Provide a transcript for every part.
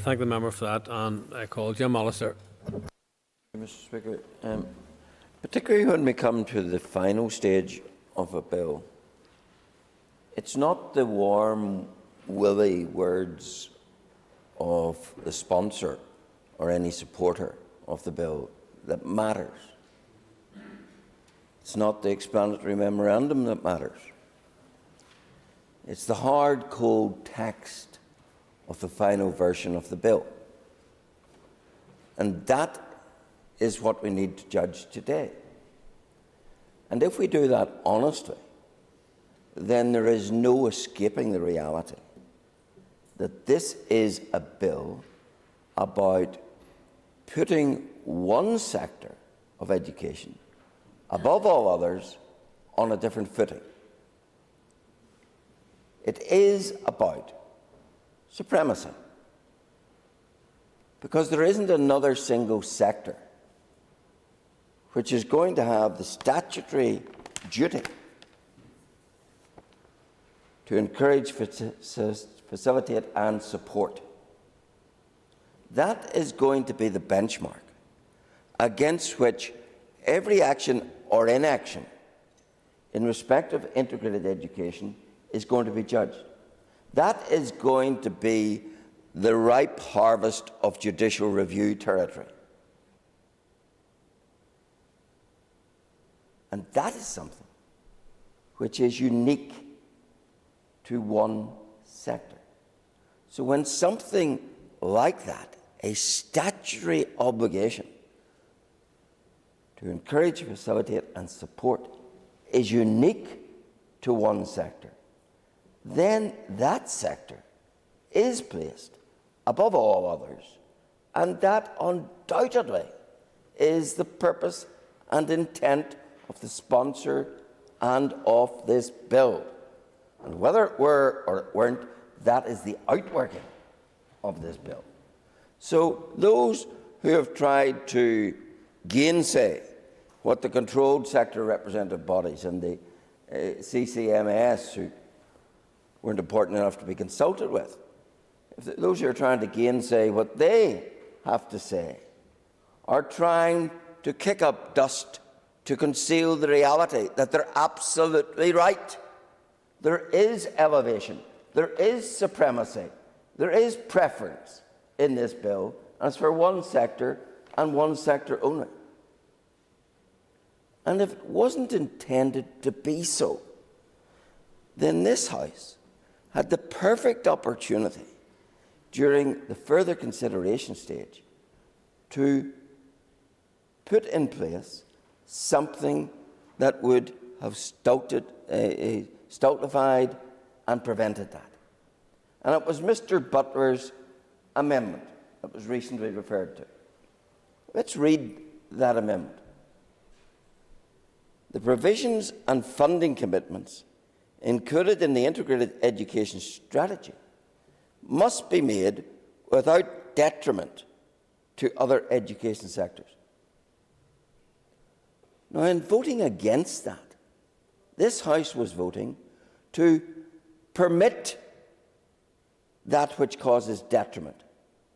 thank the member for that, and I call Jim Allister. Mr. Speaker, particularly when we come to the final stage of a bill, it's not the warm, willy words of the sponsor or any supporter of the bill that matters. It's not the explanatory memorandum that matters. It's the hard, cold text of the final version of the bill. And that is what we need to judge today. And if we do that honestly, then there is no escaping the reality that this is a bill about putting one sector of education above all others on a different footing. It is about supremacy, because there isn't another single sector which is going to have the statutory duty to encourage, facilitate and support. That is going to be the benchmark against which every action or inaction in respect of integrated education is going to be judged. That is going to be the ripe harvest of judicial review territory. And that is something which is unique to one sector. So when something like that, a statutory obligation to encourage, facilitate and support, is unique to one sector, then that sector is placed above all others, and that undoubtedly is the purpose and intent of the sponsor and of this bill. And whether it were or it weren't, that is the outworking of this bill. So those who have tried to gainsay what the controlled sector representative bodies and the CCMS, who weren't important enough to be consulted with, those who are trying to gainsay what they have to say, are trying to kick up dust to conceal the reality that they're absolutely right. There is elevation, there is supremacy, there is preference in this bill, and it's for one sector and one sector only. And if it wasn't intended to be so, then this House had the perfect opportunity during the further consideration stage to put in place something that would have stultified and prevented that. And it was Mr. Butler's amendment that was recently referred to. Let's read that amendment. The provisions and funding commitments included in the integrated education strategy must be made without detriment to other education sectors. Now, in voting against that, this House was voting to permit that which causes detriment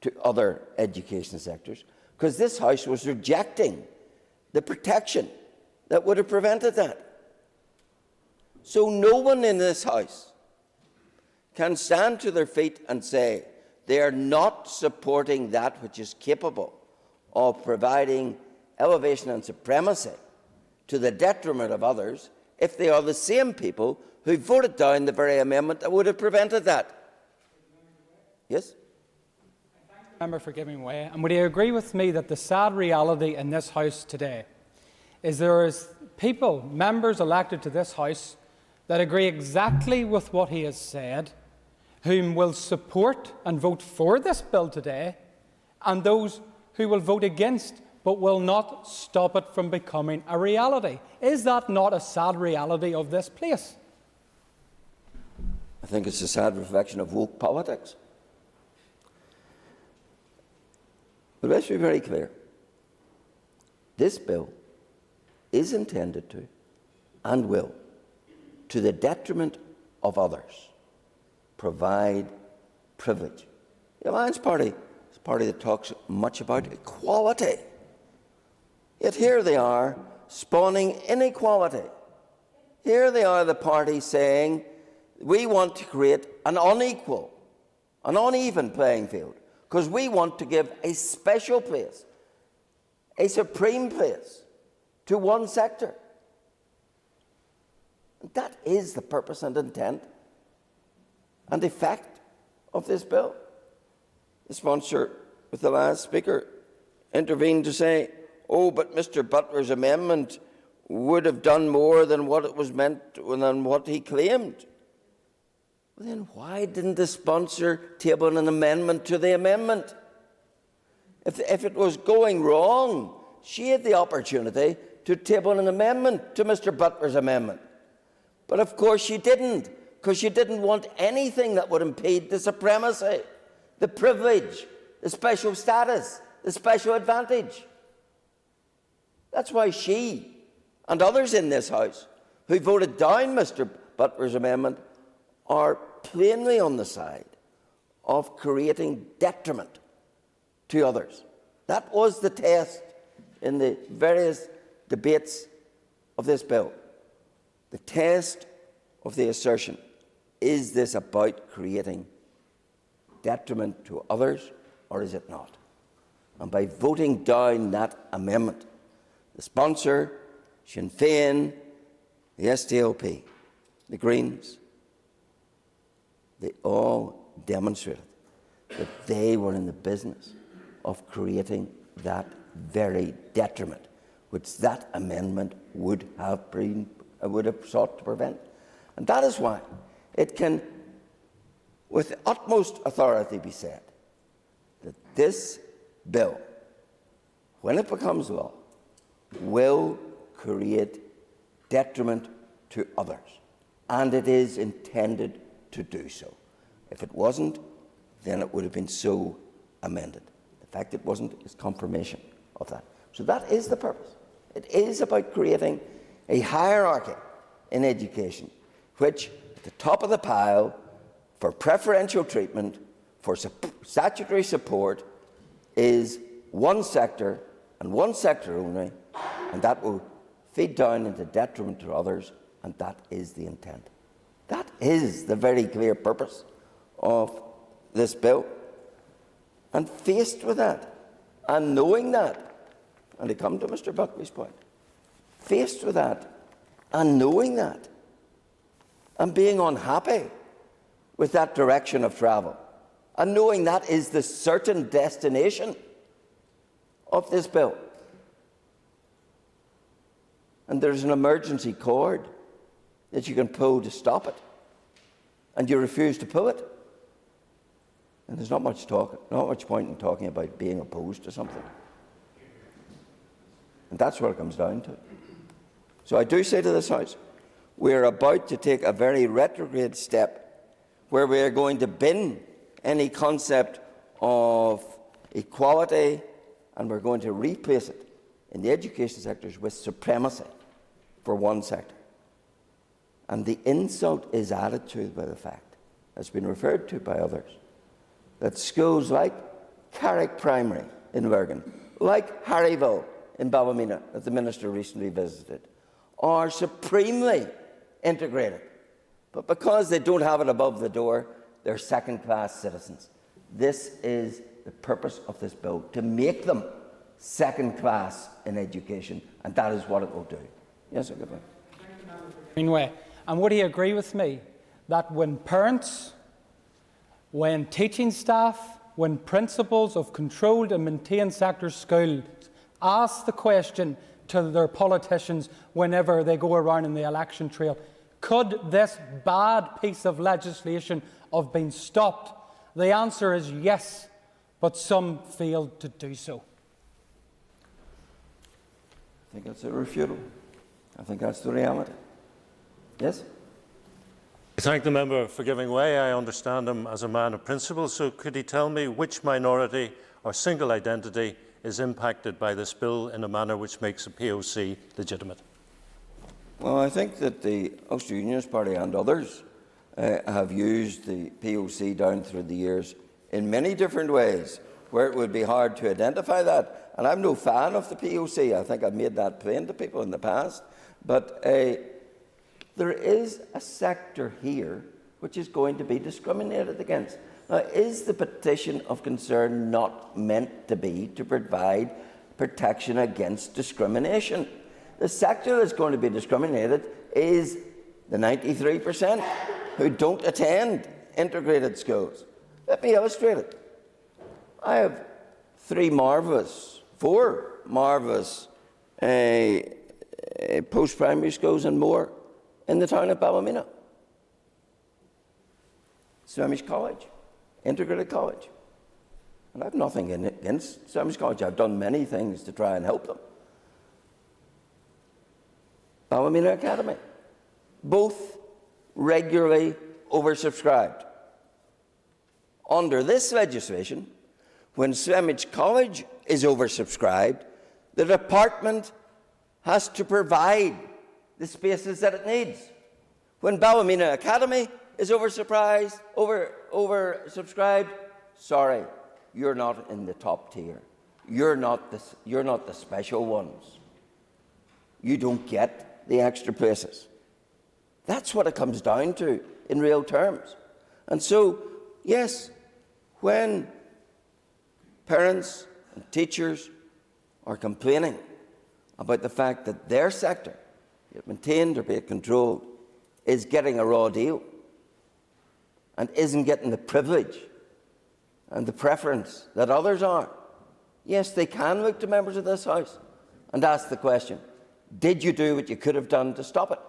to other education sectors, because this House was rejecting the protection that would have prevented that. So no one in this House can stand to their feet and say they are not supporting that which is capable of providing elevation and supremacy to the detriment of others, if they are the same people who voted down the very amendment that would have prevented that. Yes? I thank the member for giving way. And would he agree with me that the sad reality in this House today is there is people, members elected to this House, that agree exactly with what he has said, whom will support and vote for this bill today, and those who will vote against but will not stop it from becoming a reality. Is that not a sad reality of this place? I think it's a sad reflection of woke politics. But let's be very clear. This bill is intended to, and will, to the detriment of others, provide privilege. The Alliance Party It's a party that talks much about equality. Yet here they are, spawning inequality. Here they are, the party saying, we want to create an unequal, an uneven playing field, because we want to give a special place, a supreme place, to one sector. And that is the purpose and intent and effect of this bill. The sponsor, with the last speaker, intervened to say, oh, but Mr. Butler's amendment would have done more than what it was meant, than what he claimed. Well, then why didn't the sponsor table an amendment to the amendment? If it was going wrong, she had the opportunity to table an amendment to Mr. Butler's amendment. But of course she didn't, because she didn't want anything that would impede the supremacy, the privilege, the special status, the special advantage. That's why she and others in this House who voted down Mr. Butler's amendment are plainly on the side of creating detriment to others. That was the test in the various debates of this bill. The test of the assertion, is this about creating detriment to others or is it not? And by voting down that amendment, the sponsor, Sinn Féin, the SDLP, the Greens, they all demonstrated that they were in the business of creating that very detriment which that amendment would have sought to prevent. And that is why it can, with the utmost authority, be said that this bill, when it becomes law, will create detriment to others, and it is intended to do so. If it wasn't, then it would have been so amended. The fact it wasn't is confirmation of that. So that is the purpose. It is about creating a hierarchy in education, which at the top of the pile, for preferential treatment, for statutory support, is one sector and one sector only, and that will feed down into detriment to others, and that is the intent. That is the very clear purpose of this bill. And faced with that, and knowing that, and to come to Mr. Buckley's point, faced with that, and knowing that, and being unhappy with that direction of travel, and knowing that is the certain destination of this bill, and there's an emergency cord that you can pull to stop it, and you refuse to pull it, and there's not much point in talking about being opposed to something. And that's what it comes down to. So I do say to this House, we are about to take a very retrograde step where we are going to bin any concept of equality, and we're going to replace it in the education sectors with supremacy for one sector. And the insult is added to by the fact, as has been referred to by others, that schools like Carrick Primary in Lurgan, like Harryville in Ballymena, that the Minister recently visited, are supremely integrated. But because they don't have it above the door, they're second-class citizens. This is the purpose of this bill, to make them second-class in education, and that is what it will do. Yes, sir, good point. Greenway. And would he agree with me that when parents, when teaching staff, when principals of controlled and maintained sector schools ask the question to their politicians whenever they go around in the election trail, could this bad piece of legislation have been stopped? The answer is yes, but some failed to do so. I think that's irrefutable. I think that's the reality. Yes? I thank the member for giving way. I understand him as a man of principle, so could he tell me which minority or single identity is impacted by this bill in a manner which makes a POC legitimate? Well, I think that the Ulster Unionist Party and others have used the POC down through the years in many different ways, where it would be hard to identify that. And I'm no fan of the POC. I think I've made that plain to people in the past. But there is a sector here which is going to be discriminated against. Now, is the petition of concern not meant to be to provide protection against discrimination? The sector that's going to be discriminated is the 93% who don't attend integrated schools. Let me illustrate it. I have four marvellous post-primary schools and more in the town of Ballymena. Swamish College, integrated college. And I have nothing against Swamish College. I've done many things to try and help them. Ballymena Academy, both regularly oversubscribed. Under this legislation, when Swamish College is oversubscribed, the department has to provide the spaces that it needs. When Ballymena Academy is oversubscribed, sorry, you're not in the top tier. You're not the special ones. You don't get the extra places. That's what it comes down to in real terms. And so, yes, when parents and teachers are complaining about the fact that their sector, be it maintained or be it controlled, is getting a raw deal and isn't getting the privilege and the preference that others are, yes, they can look to members of this House and ask the question, did you do what you could have done to stop it?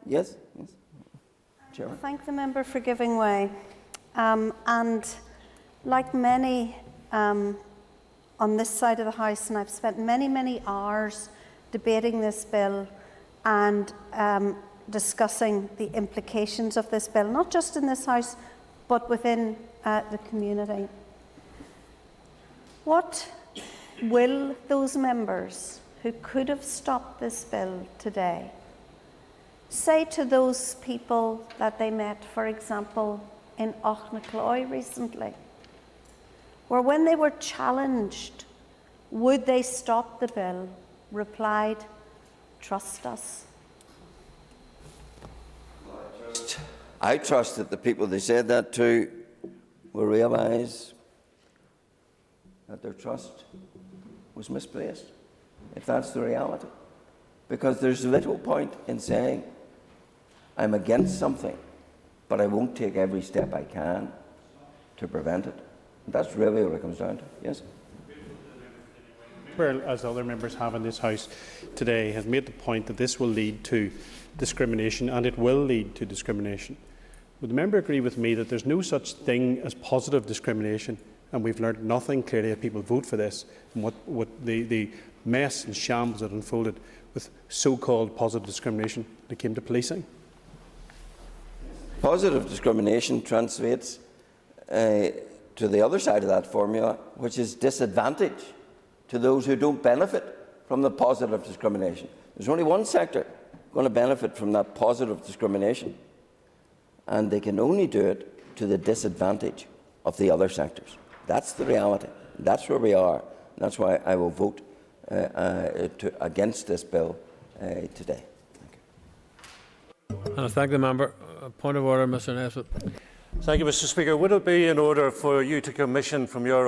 Yes? Yes. Chairman. Thank the member for giving way. And like many on this side of the House, and I've spent many, many hours debating this bill and discussing the implications of this bill, not just in this House, but within the community. What will those members who could have stopped this bill today say to those people that they met, for example, in Auchnacoy recently, where when they were challenged, would they stop the bill, replied, trust us? I trust that the people they said that to will realise that their trust was misplaced, if that's the reality. Because there's little point in saying, I'm against something, but I won't take every step I can to prevent it. And that's really what it comes down to. Yes? Well, as other members have in this House today, has made the point that this will lead to discrimination, and it will lead to discrimination. Would the member agree with me that there's no such thing as positive discrimination, and we've learned nothing clearly if people vote for this, and what the mess and shambles that unfolded with so-called positive discrimination when it came to policing? Positive discrimination translates to the other side of that formula, which is disadvantage to those who don't benefit from the positive discrimination. There's only one sector going to benefit from that positive discrimination, and they can only do it to the disadvantage of the other sectors. That's the reality. That's where we are. That's why I will vote against this bill today. And I thank the member. Point of order, Mr. Nesbitt. Thank you, Mr. Speaker. Would it be in order for you to commission from your